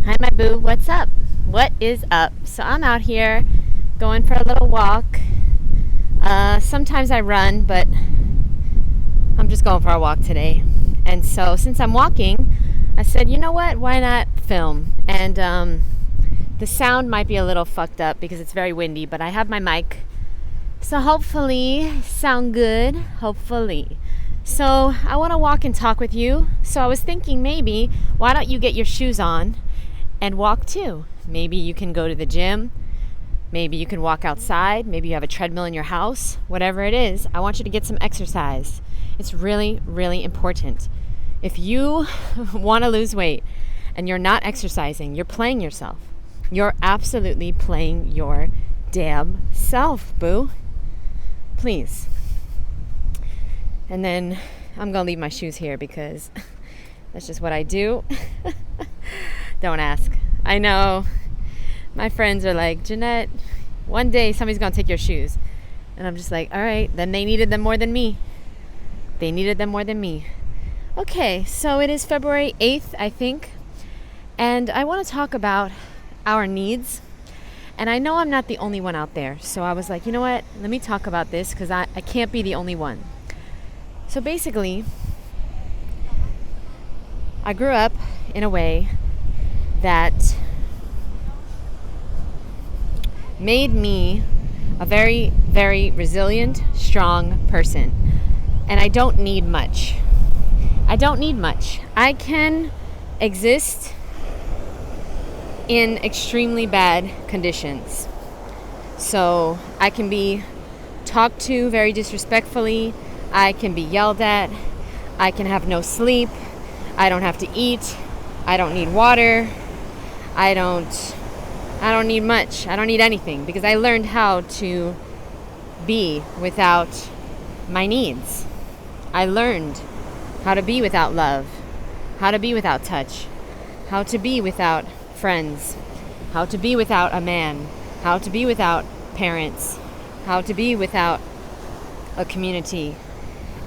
Hi, my boo. What's up? What is up? So I'm out here going for a little walk. Sometimes I run, but I'm just going for a walk today. And so since I'm walking, I said, you know what? Why not film? And the sound might be a little fucked up because it's very windy, but I have my mic. So hopefully sound good. Hopefully. So I want to walk and talk with you. So I was thinking maybe, why don't you get your shoes on and walk too? Maybe you can go to the gym. Maybe you can walk outside. Maybe you have a treadmill in your house. Whatever it is, I want you to get some exercise. It's really, really important. If you want to lose weight and you're not exercising, you're playing yourself. You're absolutely playing your damn self, boo. Please. And then I'm going to leave my shoes here because that's just what I do. Don't ask. I know. My friends are like, Jeanette, one day somebody's going to take your shoes. And I'm just like, all right, then they needed them more than me. They needed them more than me. Okay, so it is February 8th, I think. And I want to talk about our needs. And I know I'm not the only one out there. So I was like, you know what? Let me talk about this because I can't be the only one. So basically, I grew up in a way that made me a very, very resilient, strong person. And I don't need much. I don't need much. I can exist in extremely bad conditions. So I can be talked to very disrespectfully. I can be yelled at. I can have no sleep. I don't have to eat. I don't need water. I don't need much. I don't need anything because I learned how to be without my needs. I learned how to be without love, how to be without touch, how to be without friends, how to be without a man, how to be without parents, how to be without a community.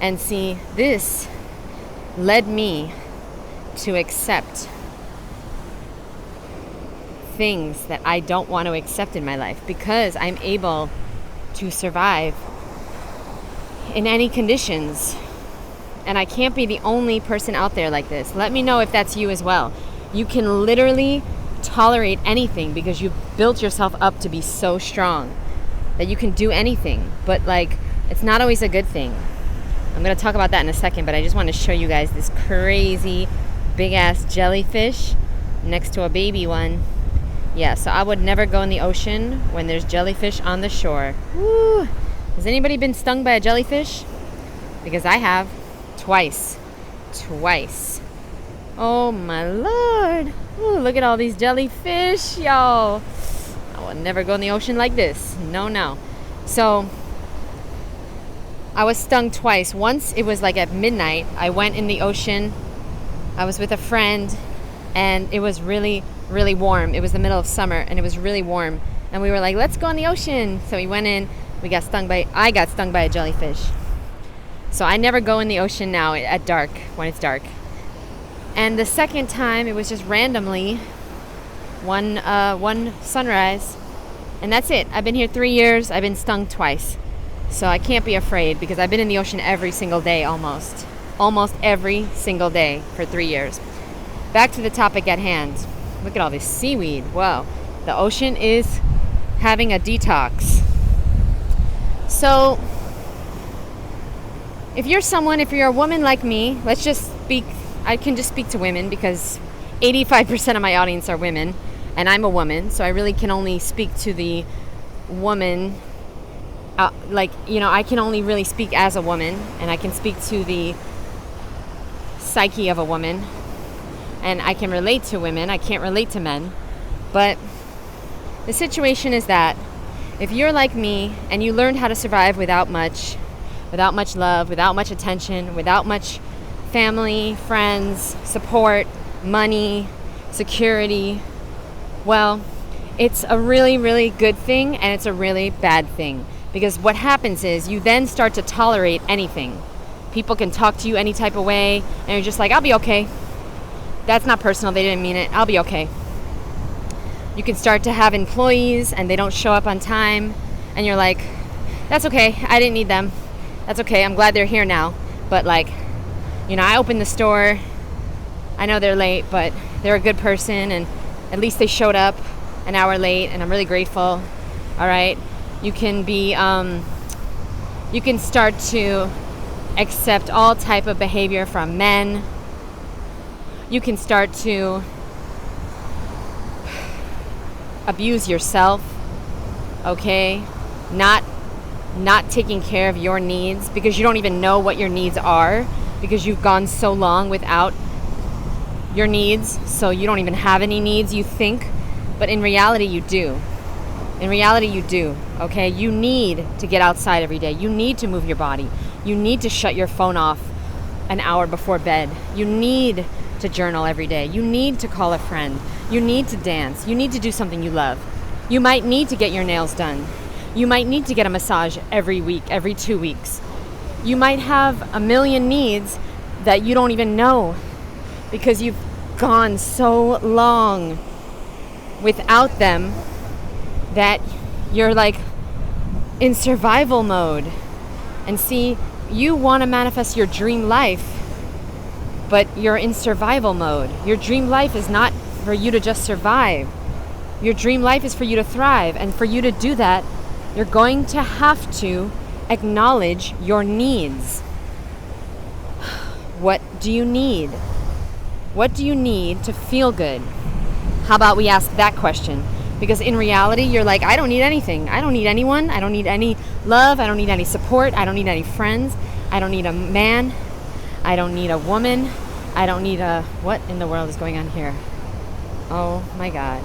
And see, this led me to accept things that I don't want to accept in my life because I'm able to survive in any conditions. And I can't be the only person out there like this. Let me know if that's you as well. You can literally tolerate anything because you've built yourself up to be so strong that you can do anything. But like, it's not always a good thing. I'm going to talk about that in a second, but I just want to show you guys this crazy big ass jellyfish next to a baby one. Yeah, so I would never go in the ocean when there's jellyfish on the shore. Woo! Has anybody been stung by a jellyfish? Because I have. Twice. Oh my Lord. Ooh, look at all these jellyfish, y'all. I would never go in the ocean like this. No. So I was stung twice. Once it was like at midnight. I went in the ocean. I was with a friend and it was really, really warm. It was the middle of summer and it was really warm. And we were like, let's go in the ocean. So we went in. I got stung by a jellyfish. So I never go in the ocean now at dark, when it's dark. And the second time, it was just randomly one sunrise. And that's it. I've been here 3 years. I've been stung twice. So I can't be afraid because I've been in the ocean every single day almost. Almost every single day for 3 years. Back to the topic at hand. Look at all this seaweed. Whoa. The ocean is having a detox. So if you're a woman like me, I can just speak to women because 85% of my audience are women and I'm a woman. So I really can only speak to the woman. I can only really speak as a woman and I can speak to the psyche of a woman and I can relate to women. I can't relate to men. But the situation is that if you're like me and you learned how to survive without much love, without much attention, without much family, friends, support, money, security, well, it's a really, really good thing and it's a really bad thing. Because what happens is you then start to tolerate anything. People can talk to you any type of way and you're just like, I'll be okay. That's not personal. They didn't mean it. I'll be okay. You can start to have employees and they don't show up on time, and you're like, that's okay, I didn't need them. That's okay, I'm glad they're here now. But like, I opened the store. I know they're late, but they're a good person, and at least they showed up an hour late, and I'm really grateful. All right, you can start to accept all type of behavior from men. You can start to abuse yourself, okay? Not taking care of your needs because you don't even know what your needs are, because you've gone so long without your needs, so you don't even have any needs, you think, but in reality you do. In reality you do, okay? You need to get outside every day. You need to move your body. You need to shut your phone off an hour before bed. You need to journal every day. You need to call a friend. You need to dance. You need to do something you love. You might need to get your nails done. You might need to get a massage every week, every 2 weeks. You might have a million needs that you don't even know because you've gone so long without them that you're like in survival mode. And see, you want to manifest your dream life, but you're in survival mode. Your dream life is not for you to just survive. Your dream life is for you to thrive. And for you to do that, you're going to have to acknowledge your needs. What do you need? What do you need to feel good? How about we ask that question? Because in reality, you're like, I don't need anything. I don't need anyone. I don't need any love. I don't need any support. I don't need any friends. I don't need a man. I don't need a woman. I don't need a... What in the world is going on here? Oh my God.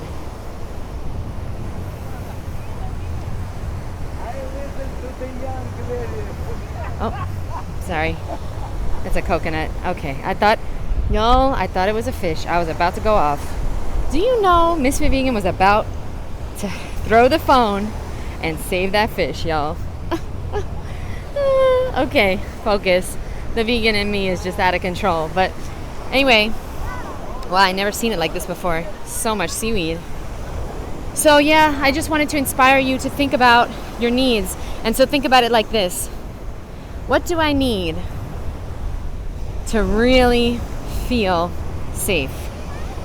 Oh, sorry. It's a coconut. Okay, I thought it was a fish. I was about to go off. Do you know Ms.FitVegan was about to throw the phone and save that fish, y'all? Okay, focus. The vegan in me is just out of control. But anyway, well, I never seen it like this before. So much seaweed. So yeah, I just wanted to inspire you to think about your needs. And so think about it like this. What do I need to really feel safe?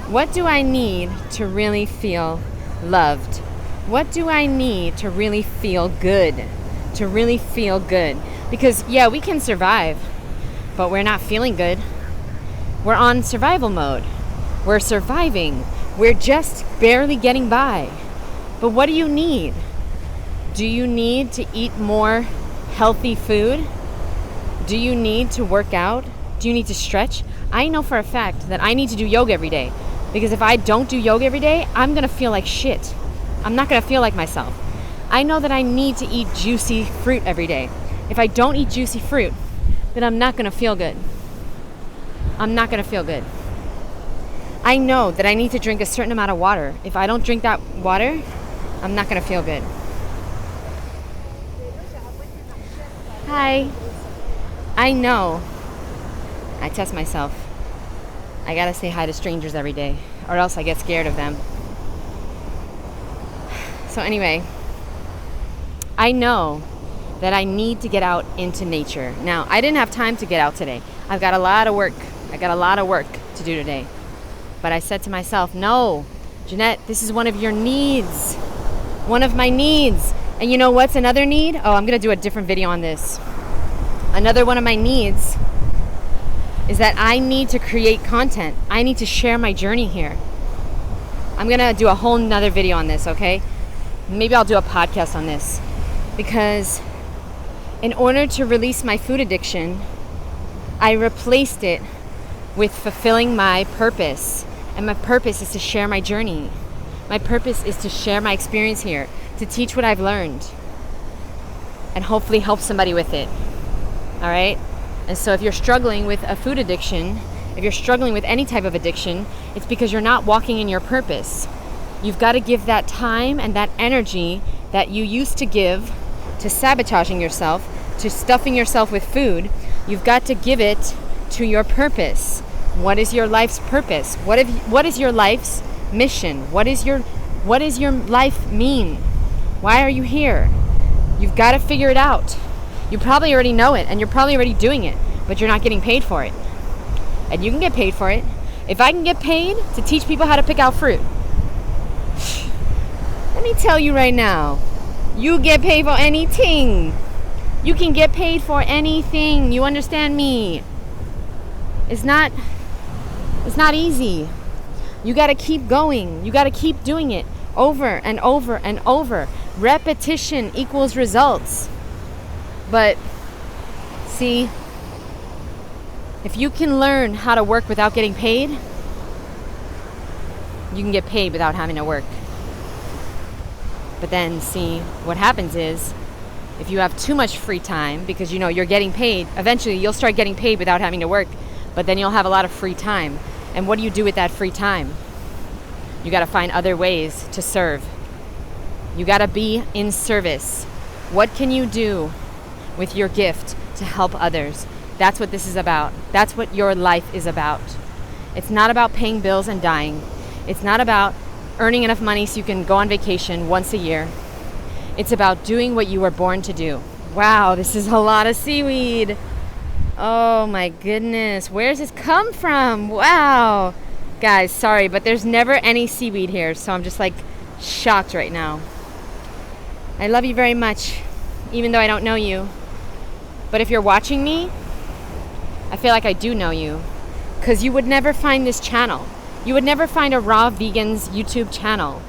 What do I need to really feel loved? What do I need to really feel good? To really feel good. Because yeah, we can survive, but we're not feeling good. We're on survival mode. We're surviving. We're just barely getting by. But what do you need? Do you need to eat more healthy food? Do you need to work out? Do you need to stretch? I know for a fact that I need to do yoga every day. Because if I don't do yoga every day, I'm going to feel like shit. I'm not going to feel like myself. I know that I need to eat juicy fruit every day. If I don't eat juicy fruit, then I'm not going to feel good. I'm not going to feel good. I know that I need to drink a certain amount of water. If I don't drink that water, I'm not going to feel good. Hi. I know. I test myself. I gotta say hi to strangers every day, or else I get scared of them. So anyway, I know that I need to get out into nature. Now, I didn't have time to get out today. I've got a lot of work. I got a lot of work to do today. But I said to myself, no, Jeanette, this is one of your needs. One of my needs. And you know what's another need? Oh, I'm gonna do a different video on this. Another one of my needs is that I need to create content. I need to share my journey here. I'm gonna do a whole nother video on this, okay? Maybe I'll do a podcast on this. Because in order to release my food addiction, I replaced it with fulfilling my purpose. And my purpose is to share my journey. My purpose is to share my experience here, to teach what I've learned, and hopefully help somebody with it. All right? And so if you're struggling with a food addiction, if you're struggling with any type of addiction, it's because you're not walking in your purpose. You've got to give that time and that energy that you used to give to sabotaging yourself, to stuffing yourself with food. You've got to give it to your purpose. What is your life's purpose? What is your life's mission? What is your What does your life mean? Why are you here? You've got to figure it out. You probably already know it, and you're probably already doing it, but you're not getting paid for it. And you can get paid for it. If I can get paid to teach people how to pick out fruit, let me tell you right now, you get paid for anything. You can get paid for anything. You understand me? It's not easy. You got to keep going. You got to keep doing it over and over and over. Repetition equals results. But see, if you can learn how to work without getting paid, you can get paid without having to work. But then see, what happens is, if you have too much free time, because you know you're getting paid, eventually you'll start getting paid without having to work, but then you'll have a lot of free time. And what do you do with that free time? You got to find other ways to serve. You got to be in service. What can you do with your gift to help others? That's what this is about. That's what your life is about. It's not about paying bills and dying. It's not about earning enough money so you can go on vacation once a year. It's about doing what you were born to do. Wow, this is a lot of seaweed. Oh my goodness. Where's this come from? Wow. Guys, sorry, but there's never any seaweed here, so I'm just like shocked right now. I love you very much, even though I don't know you. But if you're watching me, I feel like I do know you, because you would never find this channel. You would never find a Raw Vegans YouTube channel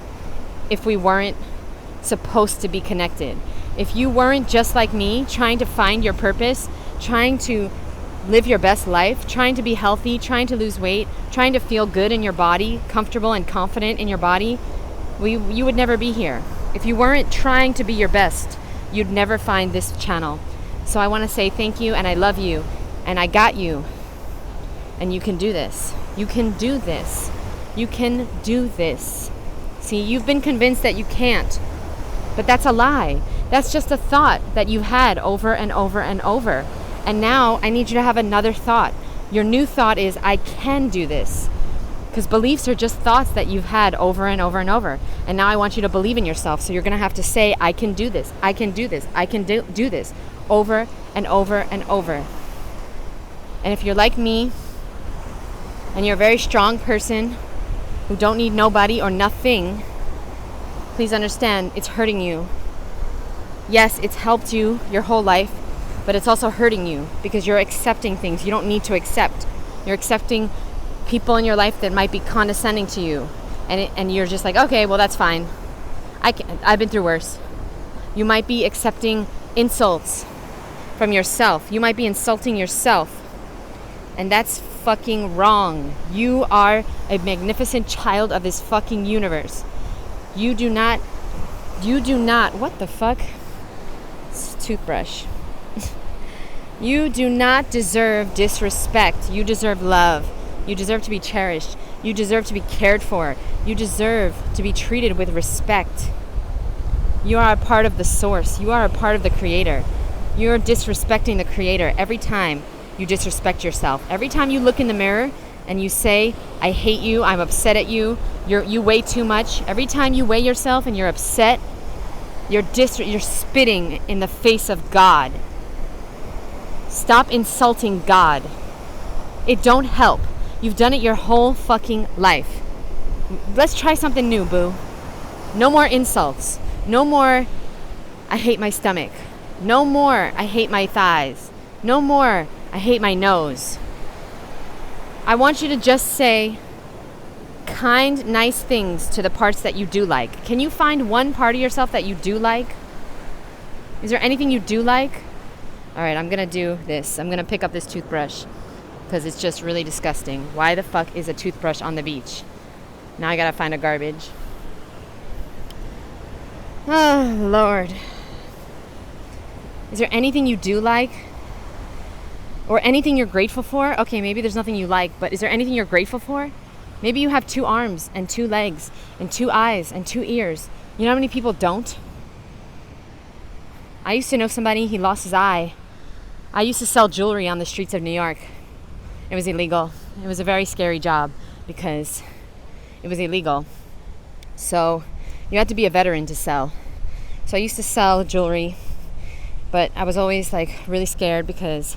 if we weren't supposed to be connected. If you weren't just like me, trying to find your purpose, trying to live your best life, trying to be healthy, trying to lose weight, trying to feel good in your body, comfortable and confident in your body, you would never be here. If you weren't trying to be your best, you'd never find this channel. So I want to say thank you, and I love you, and I got you, and you can do this. You can do this. You can do this. See, you've been convinced that you can't, but that's a lie. That's just a thought that you've had over and over and over. And now I need you to have another thought. Your new thought is, I can do this. Because beliefs are just thoughts that you've had over and over and over. And now I want you to believe in yourself. So you're going to have to say, I can do this. I can do this. I can do this over and over and over. And if you're like me, and you're a very strong person who don't need nobody or nothing, please understand, it's hurting you. Yes, it's helped you your whole life, but it's also hurting you because you're accepting things you don't need to accept. You're accepting people in your life that might be condescending to you, and you're just like, okay, well, that's fine. I've been through worse. You might be accepting insults from yourself. You might be insulting yourself, and that's fucking wrong. You are a magnificent child of this fucking universe. You do not, what the fuck? It's a toothbrush. You do not deserve disrespect. You deserve love. You deserve to be cherished. You deserve to be cared for. You deserve to be treated with respect. You are a part of the source. You are a part of the creator. You're disrespecting the creator every time you disrespect yourself. Every time you look in the mirror and you say, I hate you, I'm upset at you, you weigh too much. Every time you weigh yourself and you're upset, you're spitting in the face of God. Stop insulting God. It don't help. You've done it your whole fucking life. Let's try something new, boo. No more insults. No more, I hate my stomach. No more, I hate my thighs. No more, I hate my nose. I want you to just say kind, nice things to the parts that you do like. Can you find one part of yourself that you do like? Is there anything you do like? All right, I'm going to do this. I'm going to pick up this toothbrush because it's just really disgusting. Why the fuck is a toothbrush on the beach? Now I got to find a garbage. Oh, Lord. Is there anything you do like? Or anything you're grateful for? Okay, maybe there's nothing you like, but is there anything you're grateful for? Maybe you have 2 arms and 2 legs and 2 eyes and 2 ears. You know how many people don't? I used to know somebody, he lost his eye. I used to sell jewelry on the streets of New York. It was illegal. It was a very scary job because it was illegal. So You had to be a veteran to sell. So I used to sell jewelry, but I was always like really scared because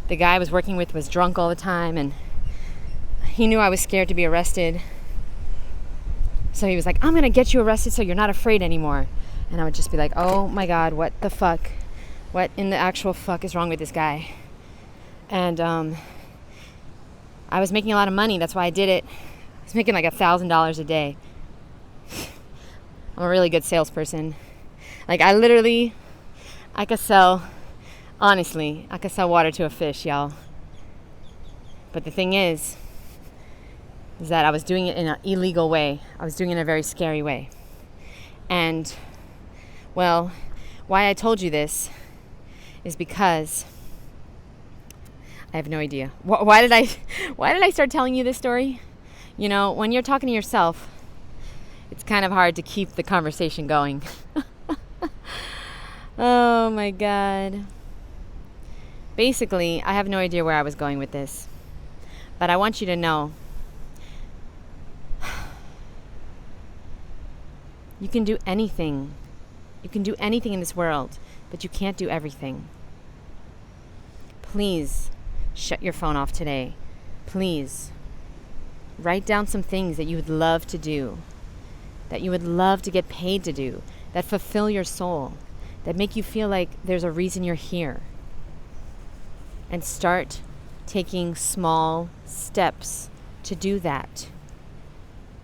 the guy I was working with was drunk all the time, and he knew I was scared to be arrested. So he was like, I'm gonna get you arrested so you're not afraid anymore. And I would just be like, oh my God, what the fuck? What in the actual fuck is wrong with this guy? And I was making a lot of money. That's why I did it. I was making like $1,000 a day. I'm a really good salesperson. Like I could sell, honestly, I could sell water to a fish, y'all. But the thing is that I was doing it in an illegal way. I was doing it in a very scary way. And, well, why I told you this is because I have no idea. Why did I start telling you this story? You know, when you're talking to yourself, it's kind of hard to keep the conversation going. Oh my God. Basically, I have no idea where I was going with this. But I want you to know you can do anything. You can do anything in this world, but you can't do everything. Please shut your phone off today. Please write down some things that you would love to do, that you would love to get paid to do, that fulfill your soul, that make you feel like there's a reason you're here. And start taking small steps to do that.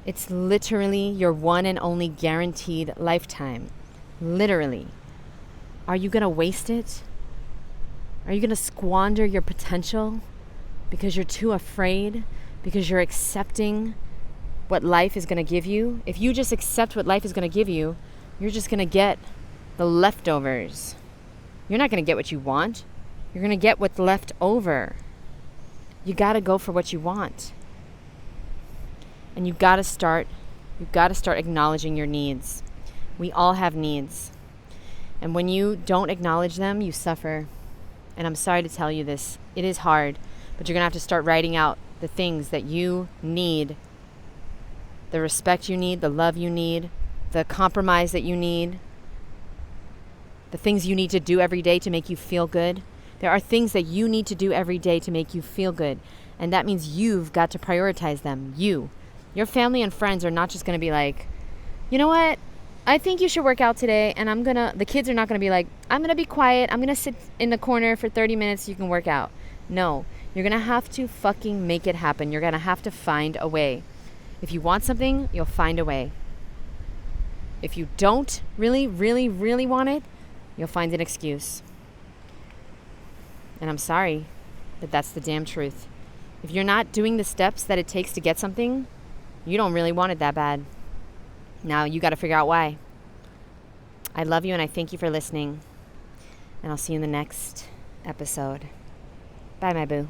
It's literally your one and only guaranteed lifetime. Literally. Are you going to waste it? Are you going to squander your potential because you're too afraid? Because you're accepting what life is going to give you? If you just accept what life is going to give you, you're just going to get the leftovers. You're not going to get what you want. You're going to get what's left over. You got to go for what you want. And you got to start acknowledging your needs. We all have needs. And when you don't acknowledge them, you suffer. And I'm sorry to tell you this. It is hard, but you're going to have to start writing out the things that you need. The respect you need, the love you need, the compromise that you need, the things you need to do every day to make you feel good. There are things that you need to do every day to make you feel good. And that means you've got to prioritize them. Your family and friends are not just going to be like, you know what? I think you should work out today. And the kids are not going to be like, I'm going to be quiet. I'm going to sit in the corner for 30 minutes so you can work out. No, you're going to have to fucking make it happen. You're going to have to find a way. If you want something, you'll find a way. If you don't really, really, really want it, you'll find an excuse. And I'm sorry, but that's the damn truth. If you're not doing the steps that it takes to get something, you don't really want it that bad. Now you got to figure out why. I love you and I thank you for listening. And I'll see you in the next episode. Bye, my boo.